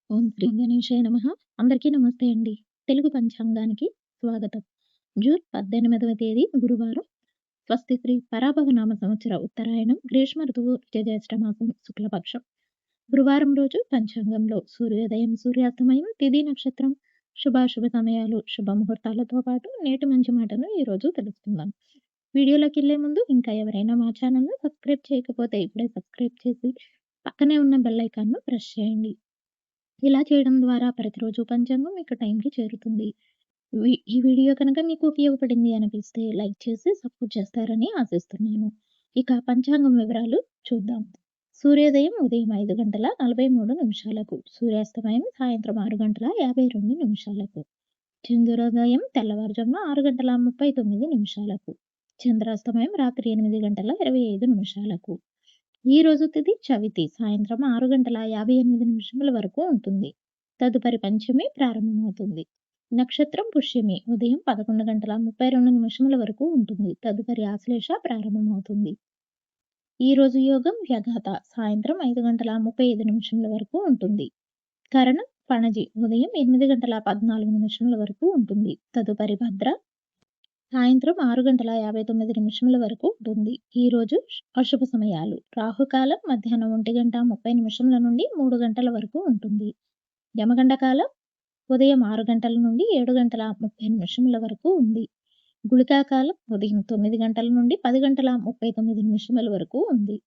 ఓం శ్రీ గణేశాయ నమః. అందరికీ నమస్తే అండి. తెలుగు పంచాంగానికి స్వాగతం. జూన్ 18వ తేదీ గురువారం. స్వస్తి శ్రీ పరాభవ నామ సంవత్సర ఉత్తరాయణం గ్రీష్మ ఋతువు జ్యేష్ఠ మాసం శుక్లపక్షం. గురువారం రోజు పంచాంగంలో సూర్యోదయం, సూర్యాస్తమయం, తిథి, నక్షత్రం, శుభాశుభ సమయాలు, శుభముహూర్తాలతో పాటు నేటి మంచి మాటను ఈరోజు తెలుసుకుందాం. వీడియోలోకి వెళ్ళే ముందు ఇంకా ఎవరైనా మా ఛానల్ను సబ్స్క్రైబ్ చేయకపోతే ఇప్పుడే సబ్స్క్రైబ్ చేసి పక్కనే ఉన్న బెల్ ఐకాన్ను ప్రెస్ చేయండి. ఇలా చేయడం ద్వారా ప్రతిరోజు పంచాంగం మీకు టైంకి చేరుతుంది. ఈ వీడియో కనుక మీకు ఉపయోగపడింది అనిపిస్తే లైక్ చేసి సపోర్ట్ చేస్తారని ఆశిస్తున్నాను. ఇక పంచాంగం వివరాలు చూద్దాం. సూర్యోదయం ఉదయం 5:43 సూర్యాస్తమయం సాయంత్రం 6:52 చంద్రోదయం తెల్లవారుజామున 6:39 చంద్రాస్తమయం రాత్రి 8:25 ఈ రోజు తిథి చవితి సాయంత్రం 6:58 వరకు ఉంటుంది. తదుపరి పంచమి ప్రారంభమవుతుంది. నక్షత్రం పుష్యమి ఉదయం 11:32 వరకు ఉంటుంది. తదుపరి ఆశ్లేష ప్రారంభమవుతుంది. ఈ రోజు యోగం వ్యఘాత సాయంత్రం 5:35 వరకు ఉంటుంది. కరణం పణజి ఉదయం 8:14 వరకు ఉంటుంది. తదుపరి భద్ర సాయంత్రం 6:59 వరకు ఉంటుంది. ఈ రోజు అశుభ సమయాలు రాహుకాలం మధ్యాహ్నం 1:30 నుండి 3 గంటల వరకు ఉంటుంది. యమగండ కాలం ఉదయం 6 గంటల నుండి 7:30 వరకు ఉంది. గుళికా కాలం ఉదయం 9 గంటల నుండి 10:39 వరకు ఉంది.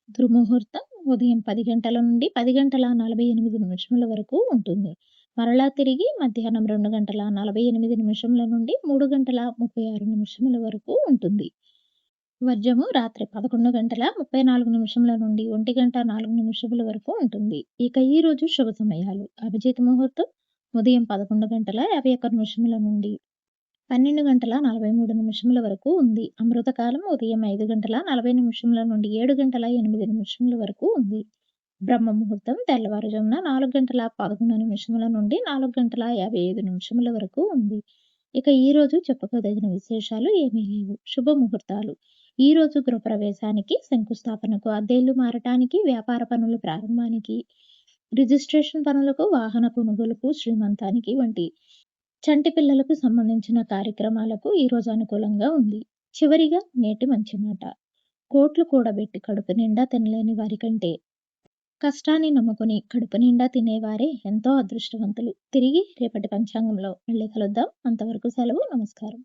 దుర్ముహూర్తం ఉదయం 10 గంటల నుండి 10:48 వరకు ఉంటుంది. మరలా తిరిగి మధ్యాహ్నం 2:48 నుండి 3:36 వరకు ఉంటుంది. వర్జము రాత్రి 11:34 నుండి 1:04 వరకు ఉంటుంది. ఇక ఈ రోజు శుభ సమయాలు అభిజిత్ ముహూర్తం ఉదయం 11:51 నుండి 12:43 వరకు ఉంది. అమృతకాలం ఉదయం 5:40 నుండి 7:08 వరకు ఉంది. బ్రహ్మ ముహూర్తం తెల్లవారుజామున 4:11 నుండి 4:55 వరకు ఉంది. ఇక ఈ రోజు చెప్పుకోదగిన విశేషాలు ఏమీ లేవు. శుభముహూర్తాలు ఈ రోజు గృహప్రవేశానికి, శంకుస్థాపనకు, అద్దెలు మారటానికి, వ్యాపార పనుల ప్రారంభానికి, రిజిస్ట్రేషన్ పనులకు, వాహన కొనుగోలుకు, శ్రీమంతానికి వంటి చంటి పిల్లలకు సంబంధించిన కార్యక్రమాలకు ఈ రోజు అనుకూలంగా ఉంది. చివరిగా నేటి మంచి మాట. కోట్లు కూడబెట్టి కడుపు నిండా తినలేని వారి కంటే కష్టాన్ని నమ్ముకుని కడుపు నిండా తినేవారే ఎంతో అదృష్టవంతులు. తిరిగి రేపటి పంచాంగంలో మళ్ళీ కలుద్దాం. అంతవరకు సెలవు. నమస్కారం.